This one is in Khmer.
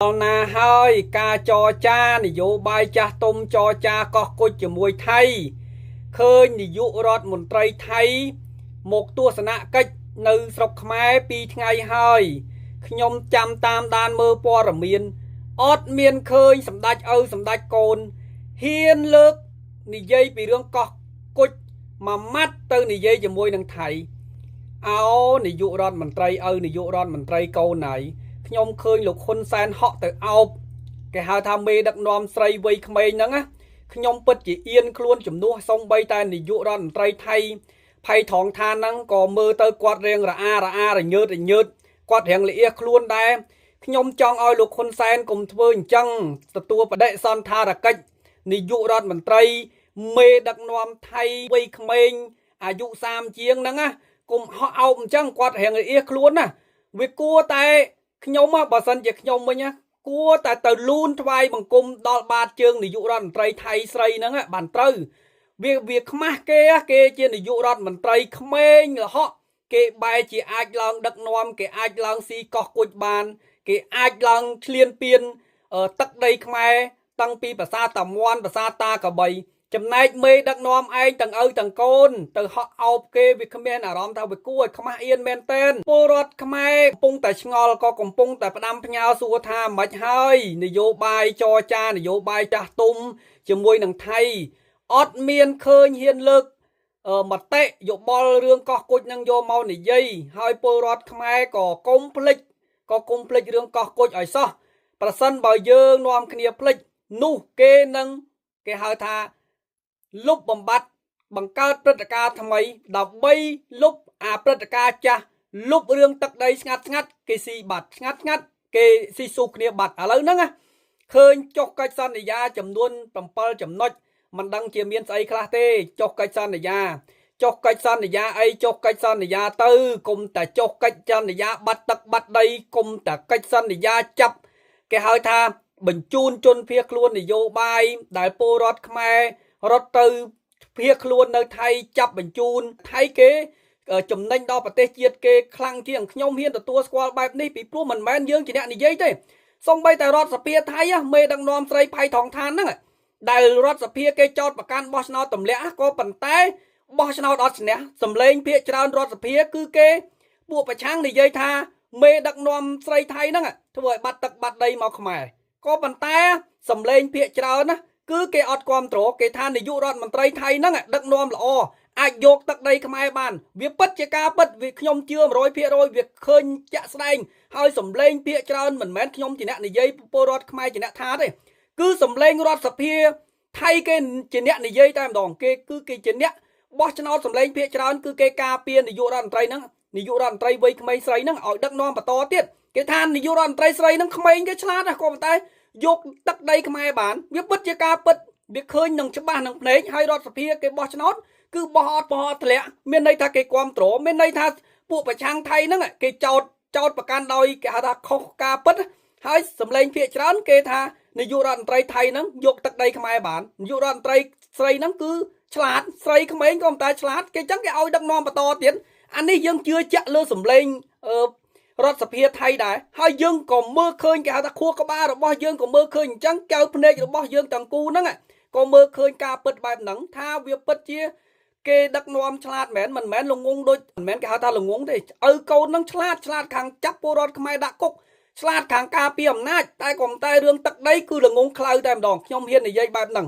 ដល់ណាហើយការចរចានយោបាយចាស់ទុំចរចាកោះគុជជាមួយថៃឃើញនាយករដ្ឋមន្ត្រីថៃមកទស្សនកិច្ចនៅស្រុកខ្មែរ2ថ្ងៃហើយខ្ញុំចាំតាមដានមើលព័ត៌មានអត់មានឃើញសម្ដេចឪសម្ដេចកូនហ៊ានលើកនិយាយពីរឿងកោះគុជមួយម៉ាត់ទៅនិយាយជាមួយនឹងថៃអោនាយករដ្ឋមន្ត្រីឪនាយករដ្ឋមន្ត្រីកូនណៃខ្ញុំឃើញលោកហ៊ុនសែនហក់ទៅអោបគេហៅថាមេដឹកនាំស្រីវ័យក្មេងហ្នឹងណាខ្ញុំពិតជាអៀនខ្លួនជំនួសសំបីតែនាយករដ្ឋមន្ត្រីថៃផៃថងឋានហ្នឹងក៏មើលទៅគាត់រៀងរអារញើតគាត់រៀងលាអៀខ្លួនដែរខ្ញុំចង់ឲ្យលោកហ៊ុនសែនកុំធ្វើអញ្ចឹងទទួលបដិសន្ធារកិច្ចនាយករដ្ឋមន្ត្រីមេដឹកនាំថៃវ័យក្មេងអាយុ30ជាងហ្នឹងណាកុំហក់អោបអញ្ចឹងគាត់រៀងលាអៀខ្លួនណាវាគួរតែខ្ញុំបើសិនជាខ្ញុំវិញគួរតែទៅលូនថ្វាយបង្គំដល់បាតជើងនាយករដ្ឋមន្ត្រីថៃស្រីហ្នឹងបានត្រូវវាខ្មាស់គេជានាយករដ្ឋមន្ត្រីក្មេងលហកគេបែរជាអាចឡើងដឹកនាំគេអាចឡើងស៊ីកោះគុជបានគេអាចឡើងឈ្លានពានទឹកដីខ្មែរតាំងពីប្រាសាទតាមាន់ប្រាសាទតាកបីចំណែកមេដឹកនាំឯងទាំងឪទាំងកូនទៅហក់អោបគេវាគ្មានអារម្មណ៍ថាវាគួរឲ្យខ្មាស់អៀនមែនតែនពលរដ្ឋខ្មែរកំពុងតែឆ្ងល់ក៏កំពុងតែផ្ដាំផ្ញើសួរថាមិនហើយនយោបាយចរចានយោបាយចាស់ទុំជាមួយនឹងថៃអត់មានឃើញហ៊ានលើកមតិយោបល់រឿងកោះគុជនឹងយកមកនិយាយហើយពលរដ្ឋខ្មែរក៏កុំភ្លេចរឿងកោះគុជឲ្យសោះប្រសិនបើយើងនាំគ្នាភ្លេចនោះគេនឹងគេហៅថាលុបបំបត្តិបង្កើតព្រឹត្តិការណ៍ថ្មីដើម្បីលុបអាព្រឹត្តិការណ៍ចាស់លុបរឿងទឹកដីស្ងាត់គេស៊ីបាត់ស្ងាត់គេស៊ីស៊ូគ្នាបាត់ឥឡូវហ្នឹងឃើញចុះកិច្ចសន្យាចំនួន7ចំណុចមិនដឹងជាមានស្អីខ្លះទេចុះកិច្ចសន្យាអីចុះកិច្ចសន្យាទៅគុំតែចុះកិច្ចសន្យាបាត់ទឹកបាត់ដីគុំតែកិច្ចសន្យាចាប់គេហៅថាបញ្ជូនជនភៀសខ្លួននយោបាយដែលពលរដ្ឋខ្មែររត់ទៅភៀសខ្លួននៅថៃចាប់បញ្ជូនថៃគេចំណេញដល់ប្រទេសជាតិគេខ្លាំងជាងខ្ញុំហ៊ានទទួលស្គាល់បែបនេះពីព្រោះមិនមែនយើងជាអ្នកនិយាយទេសូម្បីតែរដ្ឋសភាថៃមេដឹកនាំស្រីផៃថងឋានហ្នឹងដែលរដ្ឋសភាគេចោទប្រកាន់បោះឆ្នោតទម្លាក់ក៏ប៉ុន្តែបោះឆ្នោតអត់ឈ្នះសម្លេងភាគច្រើនរដ្ឋសភាគឺគេពួកប្រឆាំងនិយាយថាមេដឹកនាំស្រីថៃហ្នឹងធ្វើឲ្យបាត់ទឹកបាត់ដីមកខ្មែរក៏ប៉ុន្តែសម្លេងភាគច្រើនណាគឺគេអត់គ្រប់គ្រងគេថានាយករដ្ឋមន្ត្រីថៃហ្នឹងដឹកនាំល្អអាចយកទឹកដីខ្មែរបានវាពិតជាការពិតវាខ្ញុំជឿ 100% វាឃើញជាក់ស្ដែងហើយសម្លេងភាគច្រើនមិនមែនខ្ញុំជាអ្នកនិយាយពលរដ្ឋខ្មែរជាអ្នកថាទេគឺសម្លេងរដ្ឋសភាថៃគេជាអ្នកនិយាយតែម្ដងគេជាអ្នកបោះឆ្នោតសម្លេងភាគច្រើនគឺគេការពារនាយករដ្ឋមន្ត្រីហ្នឹងនាយករដ្ឋមន្ត្រីវ័យក្មេងស្រីហ្នឹងឲ្យដឹកនាំបន្តទៀតគេថានាយករដ្ឋមន្ត្រីស្រីហ្នឹងក្មេងគេឆ្លាតណាស់ក៏ប៉ុន្តែយកទឹកដីខ្មែរបានវាពិតជាការពិតវាឃើញនឹងច្បាស់នឹងភ្នែកហើយរដ្ឋសភាគេបោះឆ្នោតគឺបោះអត់ធ្លាក់មានន័យថាគេគ្រប់គ្រងមានន័យថាពួកប្រឆាំងថៃហ្នឹងគេចោតប្រកាន់ដោយគេហៅថាខុសការពិតហើយសម្លេងភាគច្រើនគេថានាយករដ្ឋមន្ត្រីថៃហ្នឹងយកទឹកដីខ្មែរបាននាយករដ្ឋមន្ត្រីស្រីហ្នឹងគឺឆ្លាតស្រីក្មេងក៏ប៉ុន្តែឆ្លាតគេចឹងគេឲ្យដឹកនាំបន្តទៀតអានេះយើងជឿជាក់លើសម្លេងរដ្ឋសភាថៃដែរហើយយើងក៏មើលឃើញគេហៅថាខួរក្បាលរបស់យើងក៏មើលឃើញអញ្ចឹងកៅភ្នែករបស់យើងទាំងគូហ្នឹងក៏មើលឃើញការពិតបែបហ្នឹងថាវាពិតជាគេដឹកនាំឆ្លាតមែនមិនមែនល្ងងដូចមិនមែនគេហៅថាល្ងងទេឪកូនហ្នឹងឆ្លាតខាងចាប់ពលរដ្ឋខ្មែរដាក់គុកឆ្លាតខាងការពារអំណាចតែក៏តែរឿងទឹកដីគឺល្ងងខ្លៅតែម្ដងខ្ញុំហ៊ាននិយាយបែបហ្នឹង